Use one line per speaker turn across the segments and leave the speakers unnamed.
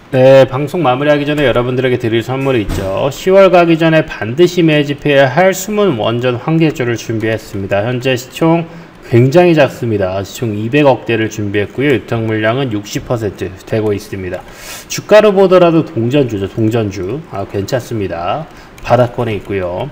네, 방송 마무리하기 전에 여러분들에게 드릴 선물이 있죠. 10월 가기 전에 반드시 매집해야 할 숨은 원전 환계주를 준비했습니다. 현재 시총 굉장히 작습니다. 시총 200억대를 준비했고요. 유통 물량은 60% 되고 있습니다. 주가로 보더라도 동전주죠. 동전주. 괜찮습니다. 바닥권에 있고요.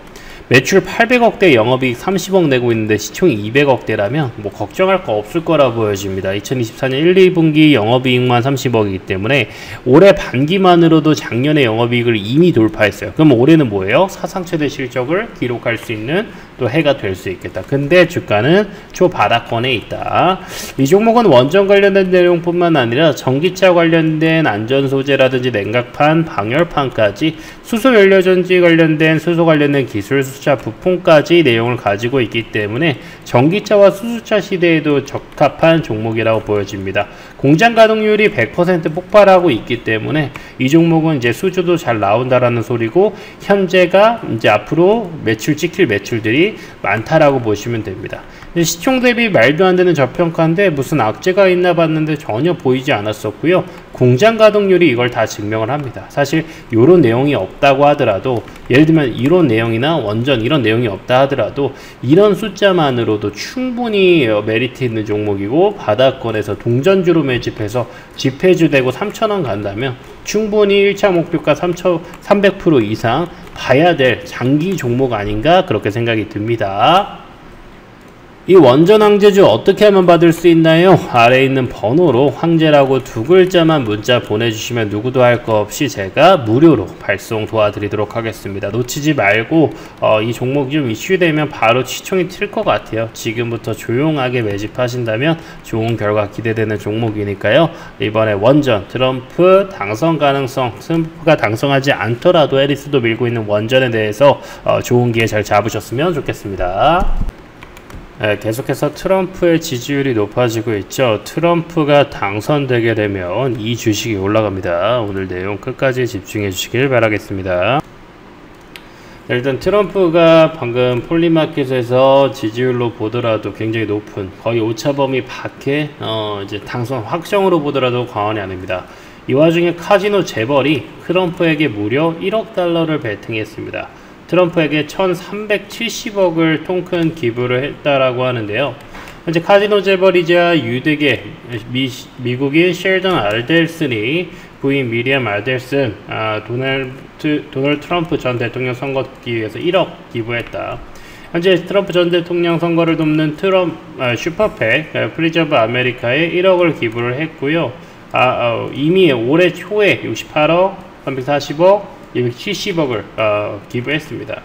매출 800억대, 영업이익 30억 내고 있는데 시총이 200억대라면 뭐 걱정할 거 없을 거라 보여집니다. 2024년 1, 2분기 영업이익만 30억이기 때문에 올해 반기만으로도 작년의 영업이익을 이미 돌파했어요. 그럼 올해는 뭐예요? 사상 최대 실적을 기록할 수 있는 또 해가 될 수 있겠다. 근데 주가는 초바닥권에 있다. 이 종목은 원전 관련된 내용뿐만 아니라 전기차 관련된 안전소재라든지 냉각판, 방열판까지 수소연료전지 관련된 수소 관련된 기술, 수소차 부품까지 내용을 가지고 있기 때문에 전기차와 수소차 시대에도 적합한 종목이라고 보여집니다. 공장 가동률이 100% 폭발하고 있기 때문에 이 종목은 이제 수주도 잘 나온다라는 소리고, 현재가 이제 앞으로 매출 찍힐 매출들이 많다라고 보시면 됩니다. 시총 대비 말도 안 되는 저평가인데 무슨 악재가 있나 봤는데 전혀 보이지 않았었고요. 공장 가동률이 이걸 다 증명을 합니다. 사실 이런 내용이 없다고 하더라도, 예를 들면 이런 내용이나 원전 이런 내용이 없다 하더라도 이런 숫자만으로도 충분히 메리트 있는 종목이고, 바닥권에서 동전주로 매집해서 집회주 되고 3,000원 간다면 충분히 1차 목표가 300% 이상 봐야 될 장기 종목 아닌가 그렇게 생각이 듭니다. 이 원전 황제주 어떻게 하면 받을 수 있나요? 아래에 있는 번호로 황제라고 두 글자만 문자 보내주시면 누구도 할 거 없이 제가 무료로 발송 도와드리도록 하겠습니다. 놓치지 말고 이 종목이 좀 이슈되면 바로 시총이 튈 것 같아요. 지금부터 조용하게 매집하신다면 좋은 결과 기대되는 종목이니까요. 이번에 원전, 트럼프 당선 가능성, 트럼프가 당선하지 않더라도 해리스도 밀고 있는 원전에 대해서 좋은 기회 잘 잡으셨으면 좋겠습니다. 네, 계속해서 트럼프의 지지율이 높아지고 있죠. 트럼프가 당선되게 되면 이 주식이 올라갑니다. 오늘 내용 끝까지 집중해 주시길 바라겠습니다. 일단 트럼프가 방금 폴리마켓에서 지지율로 보더라도 굉장히 높은, 거의 오차범위 밖에 이제 당선 확정으로 보더라도 과언이 아닙니다. 이 와중에 카지노 재벌이 트럼프에게 무려 1억 달러를 베팅했습니다. 트럼프에게 1370억을 통큰 기부를 했다라고 하는데요. 현재 카지노 재벌이자 유대계 미국인 셸던 알델슨이 부인 미리엄 알델슨, 도널드 트럼프 전 대통령 선거 돕기 위해서 1억 기부했다. 현재 트럼프 전 대통령 선거를 돕는 슈퍼팩 프리즈 오브 아메리카에 1억을 기부를 했고요. 이미 올해 초에 68억, 340억, 270억을 기부했습니다.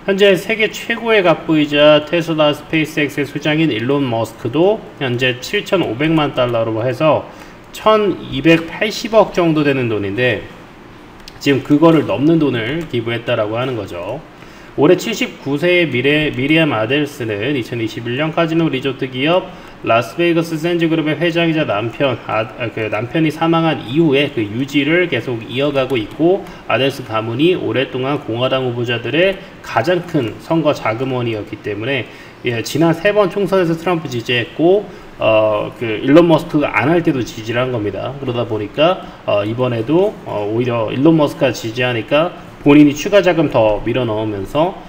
현재 세계 최고의 갑부이자 테슬라 스페이스X의 수장인 일론 머스크도 현재 7,500만 달러로 해서 1,280억 정도 되는 돈인데, 지금 그거를 넘는 돈을 기부했다라고 하는 거죠. 올해 79세의 미리암 아델스는 2021년 카지노 리조트 기업 라스베이거스 샌즈그룹의 회장이자 남편이 사망한 이후에 그 유지를 계속 이어가고 있고, 아델스 가문이 오랫동안 공화당 후보자들의 가장 큰 선거 자금원이었기 때문에 지난 3번 총선에서 트럼프 지지했고, 일론 머스크가 안 할 때도 지지를 한 겁니다. 그러다 보니까 이번에도 오히려 일론 머스크가 지지하니까 본인이 추가 자금 더 밀어 넣으면서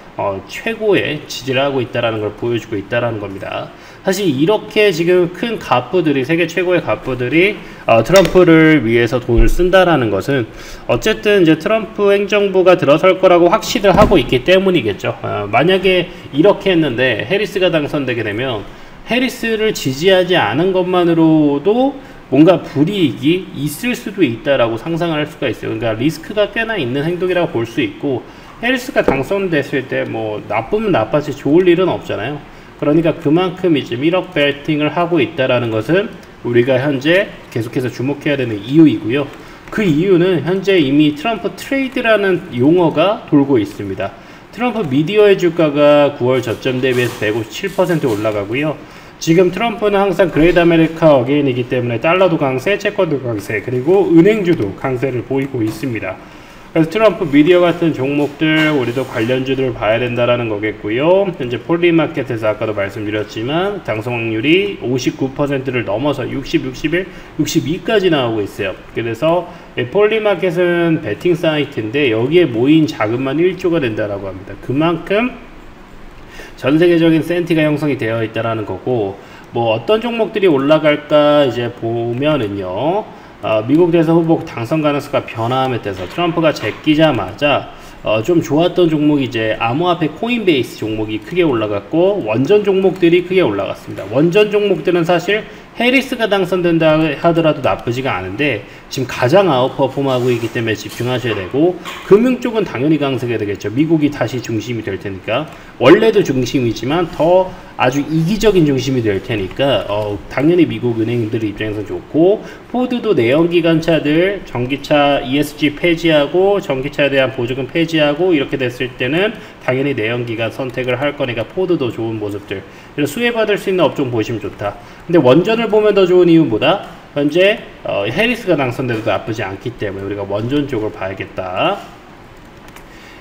최고의 지지를 하고 있다라는 걸 보여주고 있다라는 겁니다. 사실 이렇게 지금 큰 갑부들이, 세계 최고의 갑부들이 트럼프를 위해서 돈을 쓴다라는 것은 어쨌든 이제 트럼프 행정부가 들어설 거라고 확신을 하고 있기 때문이겠죠. 만약에 이렇게 했는데 해리스가 당선되게 되면 해리스를 지지하지 않은 것만으로도 뭔가 불이익이 있을 수도 있다라고 상상을 할 수가 있어요. 그러니까 리스크가 꽤나 있는 행동이라고 볼 수 있고, 해리스가 당선됐을 때 뭐 나쁘면 나빠지 좋을 일은 없잖아요. 그러니까 그만큼 이제 1억 베팅을 하고 있다라는 것은 우리가 현재 계속해서 주목해야 되는 이유이고요. 그 이유는 현재 이미 트럼프 트레이드라는 용어가 돌고 있습니다. 트럼프 미디어의 주가가 9월 저점 대비해서 157% 올라가고요. 지금 트럼프는 항상 그레이트 아메리카 어게인이기 때문에 달러도 강세, 채권도 강세, 그리고 은행주도 강세를 보이고 있습니다. 그래서 트럼프 미디어 같은 종목들, 우리도 관련주들을 봐야 된다라는 거겠고요. 현재 폴리마켓에서 아까도 말씀드렸지만 당선 확률이 59%를 넘어서 60, 61, 62까지 나오고 있어요. 그래서 폴리마켓은 베팅 사이트인데 여기에 모인 자금만 1조가 된다라고 합니다. 그만큼 전 세계적인 센티가 형성이 되어 있다라는 거고, 뭐 어떤 종목들이 올라갈까 이제 보면은요, 미국 대선 후보 당선 가능성과 변화함에 따라서 트럼프가 제끼자마자 좀 좋았던 종목이 이제 암호화폐 코인베이스 종목이 크게 올라갔고, 원전 종목들이 크게 올라갔습니다. 원전 종목들은 사실 해리스가 당선된다 하더라도 나쁘지가 않은데 지금 가장 아웃퍼폼하고 있기 때문에 집중하셔야 되고, 금융 쪽은 당연히 강세가 되겠죠. 미국이 다시 중심이 될 테니까, 원래도 중심이지만 더 아주 이기적인 중심이 될 테니까 당연히 미국 은행들 입장에서 좋고, 포드도 내연기관차들 전기차 ESG 폐지하고 전기차에 대한 보조금 폐지하고 이렇게 됐을 때는 당연히 내연기관 선택을 할 거니까 포드도 좋은 모습들, 그래서 수혜받을 수 있는 업종 보시면 좋다. 근데 원전을 보면 더 좋은 이유보다 현재 해리스가 당선돼도 나쁘지 않기 때문에 우리가 원전 쪽을 봐야겠다.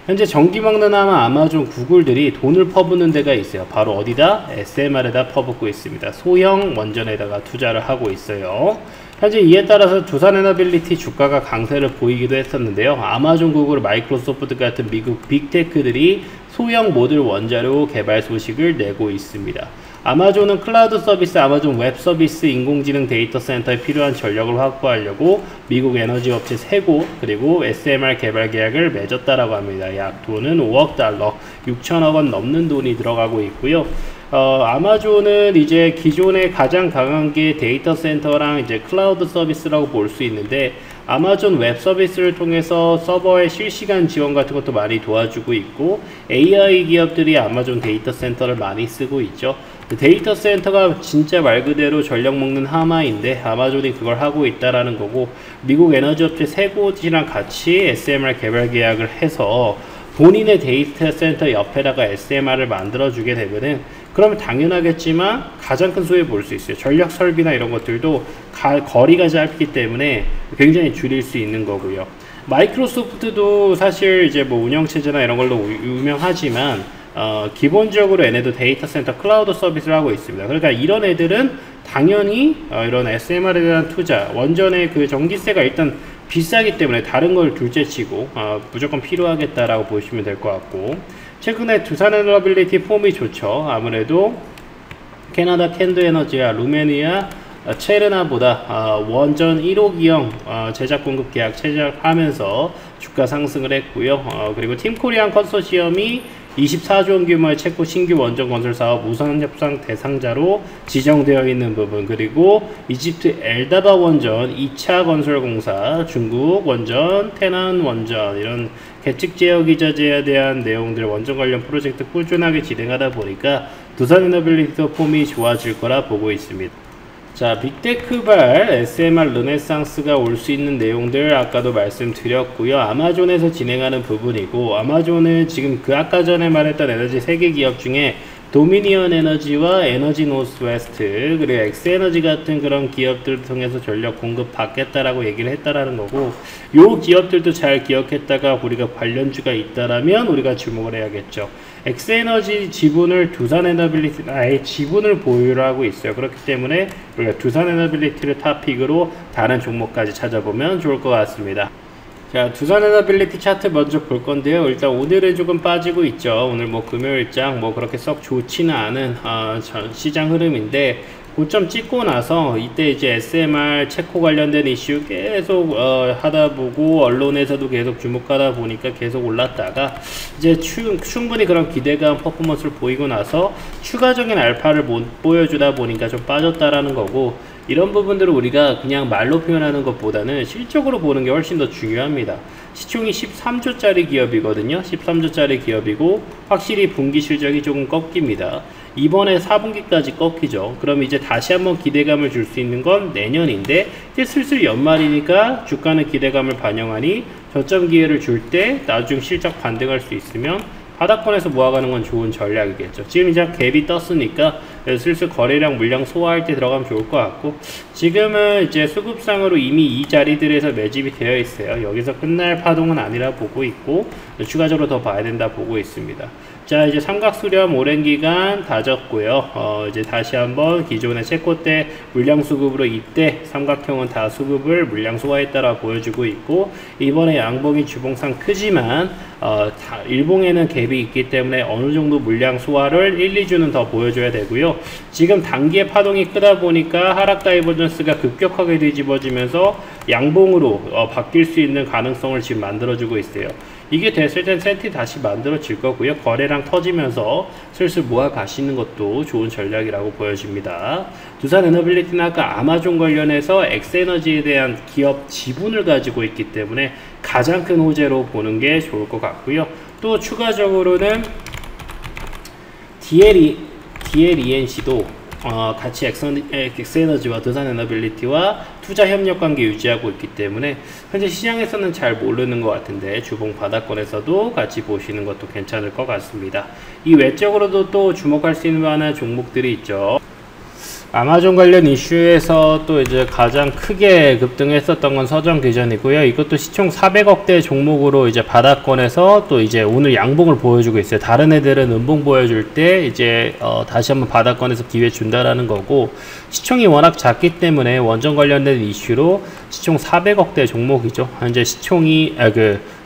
현재 전기 먹는 아마존, 구글들이 돈을 퍼붓는 데가 있어요. 바로 어디다? SMR에다 퍼붓고 있습니다. 소형 원전에다가 투자를 하고 있어요. 현재 이에 따라서 두산에너빌리티 주가가 강세를 보이기도 했었는데요. 아마존, 구글, 마이크로소프트 같은 미국 빅테크들이 소형 모듈 원자료 개발 소식을 내고 있습니다. 아마존은 클라우드 서비스, 아마존 웹 서비스, 인공지능 데이터 센터에 필요한 전력을 확보하려고 미국 에너지 업체 3곳 그리고 SMR 개발 계약을 맺었다라고 합니다. 약 돈은 5억 달러, 6천억 원 넘는 돈이 들어가고 있고요. 아마존은 이제 기존에 가장 강한 게 데이터 센터랑 이제 클라우드 서비스라고 볼 수 있는데, 아마존 웹 서비스를 통해서 서버의 실시간 지원 같은 것도 많이 도와주고 있고, AI 기업들이 아마존 데이터 센터를 많이 쓰고 있죠. 데이터 센터가 진짜 말 그대로 전력 먹는 하마인데 아마존이 그걸 하고 있다라는 거고, 미국 에너지 업체 3곳이랑 같이 SMR 개발 계약을 해서 본인의 데이터 센터 옆에다가 SMR을 만들어주게 되면은, 그러면 당연하겠지만 가장 큰 수혜 볼 수 있어요. 전력 설비나 이런 것들도 거리가 짧기 때문에 굉장히 줄일 수 있는 거고요. 마이크로소프트도 사실 이제 뭐 운영체제나 이런 걸로 유명하지만 기본적으로 얘네도 데이터 센터 클라우드 서비스를 하고 있습니다. 그러니까 이런 애들은 당연히 이런 SMR에 대한 투자, 원전의 그 전기세가 일단 비싸기 때문에 다른 걸 둘째치고 무조건 필요하겠다라고 보시면 될 것 같고, 최근에 두산에너빌리티 폼이 좋죠. 아무래도 캐나다 캔드에너지와 루메니아 체르나보다 원전 1호 기형 제작 공급 계약 체결하면서 주가 상승을 했고요. 그리고 팀코리안 컨소시엄이 24조 원 규모의 체코 신규 원전 건설 사업 우선 협상 대상자로 지정되어 있는 부분, 그리고 이집트 엘다바 원전 2차 건설 공사, 중국 원전, 테난 원전, 이런 계측 제어 기자재에 대한 내용들, 원전 관련 프로젝트 꾸준하게 진행하다 보니까 두산에너빌리티도 폼이 좋아질 거라 보고 있습니다. 자, 빅테크발 SMR 르네상스가 올 수 있는 내용들 아까도 말씀드렸고요. 아마존에서 진행하는 부분이고, 아마존은 지금 그 아까 전에 말했던 에너지 3개 기업 중에 도미니언 에너지와 에너지 노스웨스트 그리고 엑스에너지 같은 그런 기업들을 통해서 전력 공급 받겠다라고 얘기를 했다라는 거고, 요 기업들도 잘 기억했다가 우리가 관련주가 있다라면 우리가 주목을 해야겠죠. 엑스에너지 지분을 두산에너빌리티 아예 지분을 보유를 하고 있어요. 그렇기 때문에 우리가 두산에너빌리티를 탑픽으로 다른 종목까지 찾아보면 좋을 것 같습니다. 자, 두산에너빌리티 차트 먼저 볼 건데요. 일단 오늘은 조금 빠지고 있죠. 오늘 뭐 금요일장 뭐 그렇게 썩 좋지는 않은 시장 흐름인데, 고점 찍고 나서 이때 이제 SMR 체코 관련된 이슈 계속 하다 보고 언론에서도 계속 주목하다 보니까 계속 올랐다가 이제 충분히 그런 기대감 퍼포먼스를 보이고 나서 추가적인 알파를 못 보여주다 보니까 좀 빠졌다라는 거고, 이런 부분들을 우리가 그냥 말로 표현하는 것보다는 실적으로 보는 게 훨씬 더 중요합니다. 시총이 13조짜리 기업이거든요. 13조짜리 기업이고 확실히 분기 실적이 조금 꺾입니다. 이번에 4분기까지 꺾이죠. 그럼 이제 다시 한번 기대감을 줄 수 있는 건 내년인데, 이제 슬슬 연말이니까 주가는 기대감을 반영하니 저점 기회를 줄 때 나중 실적 반등할 수 있으면 바닥권에서 모아가는 건 좋은 전략이겠죠. 지금 이제 갭이 떴으니까 그래서 슬슬 거래량 물량 소화할 때 들어가면 좋을 것 같고, 지금은 이제 수급상으로 이미 이 자리들에서 매집이 되어 있어요. 여기서 끝날 파동은 아니라 보고 있고, 추가적으로 더 봐야 된다 보고 있습니다. 자, 이제 삼각수렴 오랜 기간 다졌고요. 이제 다시 한번 기존의 채권대 물량 수급으로 이때 삼각형은 다 수급을 물량 소화했다라 보여주고 있고, 이번에 양봉이 주봉상 크지만 일봉에는 갭이 있기 때문에 어느 정도 물량 소화를 1, 2주는 더 보여줘야 되고요. 지금 단기의 파동이 크다 보니까 하락 다이버전스가 급격하게 뒤집어지면서 양봉으로 바뀔 수 있는 가능성을 지금 만들어주고 있어요. 이게 됐을 땐 세트 다시 만들어질 거고요. 거래량 터지면서 슬슬 모아 가시는 것도 좋은 전략이라고 보여집니다. 두산에너빌리티는 아까 아마존 관련해서 엑스에너지에 대한 기업 지분을 가지고 있기 때문에 가장 큰 호재로 보는 게 좋을 것 같고요. 또 추가적으로는 DLENC도 같이 엑스에너지와 두산에너빌리티와 투자 협력 관계 유지하고 있기 때문에 현재 시장에서는 잘 모르는 것 같은데 주봉 바닥권에서도 같이 보시는 것도 괜찮을 것 같습니다. 이 외적으로도 또 주목할 수 있는 만한 종목들이 있죠. 아마존 관련 이슈에서 또 이제 가장 크게 급등했었던 건 서정기전이고요. 이것도 시총 400억대 종목으로 이제 바닥권에서 또 이제 오늘 양봉을 보여주고 있어요. 다른 애들은 음봉 보여줄 때 이제 다시 한번 바닥권에서 기회 준다라는 거고, 시총이 워낙 작기 때문에 원전 관련된 이슈로 시총 400억대 종목이죠. 현재 시총이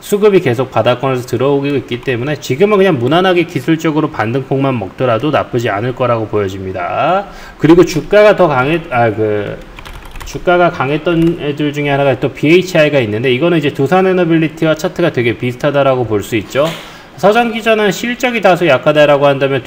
수급이 계속 바닥권에서 들어오고 있기 때문에 지금은 그냥 무난하게 기술적으로 반등폭만 먹더라도 나쁘지 않을 거라고 보여집니다. 그리고 주가가 더 주가가 강했던 애들 중에 하나가 또 BHI가 있는데, 이거는 이제 두산에너빌리티와 차트가 되게 비슷하다라고 볼 수 있죠. 서정기전은 실적이 다소 약하다라고 한다면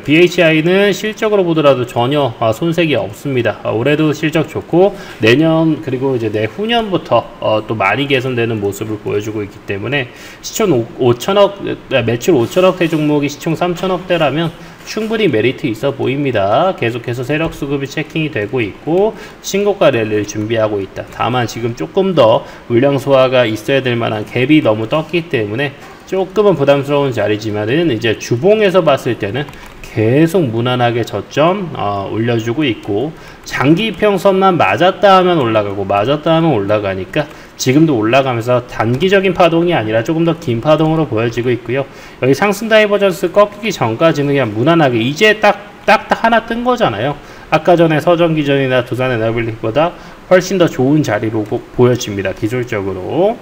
BHI는 실적으로 보더라도 전혀 손색이 없습니다. 올해도 실적 좋고 내년 그리고 이제 내후년부터 또 많이 개선되는 모습을 보여주고 있기 때문에 시총 5천억, 매출 5천억대 종목이 시총 3천억대라면 충분히 메리트 있어 보입니다. 계속해서 세력 수급이 체킹이 되고 있고 신고가 랠리를 준비하고 있다. 다만 지금 조금 더 물량 소화가 있어야 될 만한 갭이 너무 떴기 때문에 조금은 부담스러운 자리지만은 이제 주봉에서 봤을 때는 계속 무난하게 저점 올려주고 있고, 장기 이평선만 맞았다 하면 올라가고 맞았다 하면 올라가니까 지금도 올라가면서 단기적인 파동이 아니라 조금 더 긴 파동으로 보여지고 있고요. 여기 상승 다이버전스 꺾이기 전까지는 그냥 무난하게 이제 딱 하나 뜬 거잖아요. 아까 전에 서정기전이나 두산에너빌리티보다 훨씬 더 좋은 자리로 보여집니다. 기술적으로.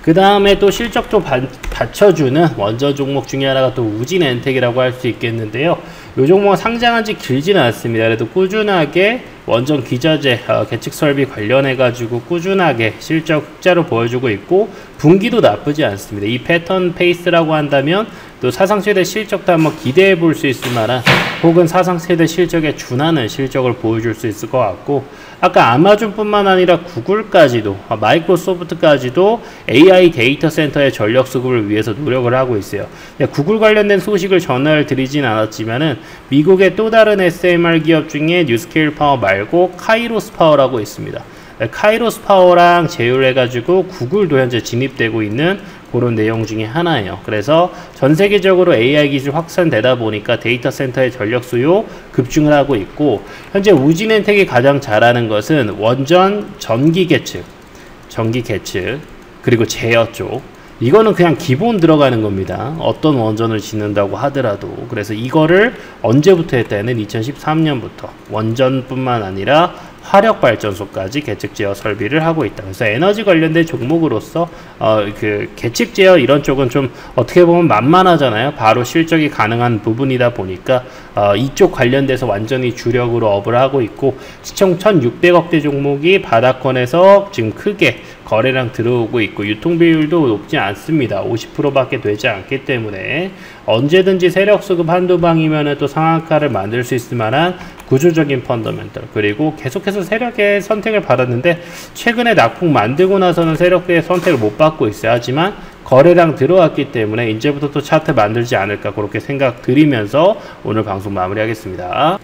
그 다음에 또 실적도 받쳐주는 원전 종목 중에 하나가 또 우진엔텍이라고 할 수 있겠는데요. 이 종목은 상장한 지 길지는 않습니다. 그래도 꾸준하게 원전 기저제 계측 설비 관련해 가지고 꾸준하게 실적 흑자로 보여주고 있고, 분기도 나쁘지 않습니다. 이 패턴 페이스라고 한다면 또 사상 최대 실적도 한번 기대해 볼 수 있을 만한, 혹은 사상 최대 실적에 준하는 실적을 보여줄 수 있을 것 같고, 아까 아마존뿐만 아니라 구글까지도 마이크로소프트까지도 AI 데이터 센터의 전력 수급을 위해서 노력을 하고 있어요. 구글 관련된 소식을 전할 드리진 않았지만은 미국의 또 다른 SMR 기업 중에 뉴스케일 파워 말고 카이로스 파워라고 있습니다. 카이로스 파워랑 제휴해가지고 구글도 현재 진입되고 있는 그런 내용 중에 하나예요. 그래서 전 세계적으로 AI 기술 확산되다 보니까 데이터 센터의 전력 수요 급증을 하고 있고, 현재 우진엔텍이 가장 잘하는 것은 원전 전기 계측, 그리고 제어 쪽. 이거는 그냥 기본 들어가는 겁니다. 어떤 원전을 짓는다고 하더라도. 그래서 이거를 언제부터 했다는 2013년부터 원전뿐만 아니라 화력발전소까지 계측 제어 설비를 하고 있다. 그래서 에너지 관련된 종목으로서 계측 제어 이런 쪽은 좀 어떻게 보면 만만하잖아요. 바로 실적이 가능한 부분이다 보니까 이쪽 관련돼서 완전히 주력으로 업을 하고 있고, 시총 1600억대 종목이 바닥권에서 지금 크게 거래량 들어오고 있고, 유통 비율도 높지 않습니다. 50%밖에 되지 않기 때문에 언제든지 세력 수급 한두 방이면 또 상한가를 만들 수 있을 만한 구조적인 펀더멘털, 그리고 계속해서 세력의 선택을 받았는데 최근에 낙폭 만들고 나서는 세력의 선택을 못 받고 있어요. 하지만 거래량 들어왔기 때문에 이제부터 또 차트 만들지 않을까 그렇게 생각 드리면서 오늘 방송 마무리하겠습니다.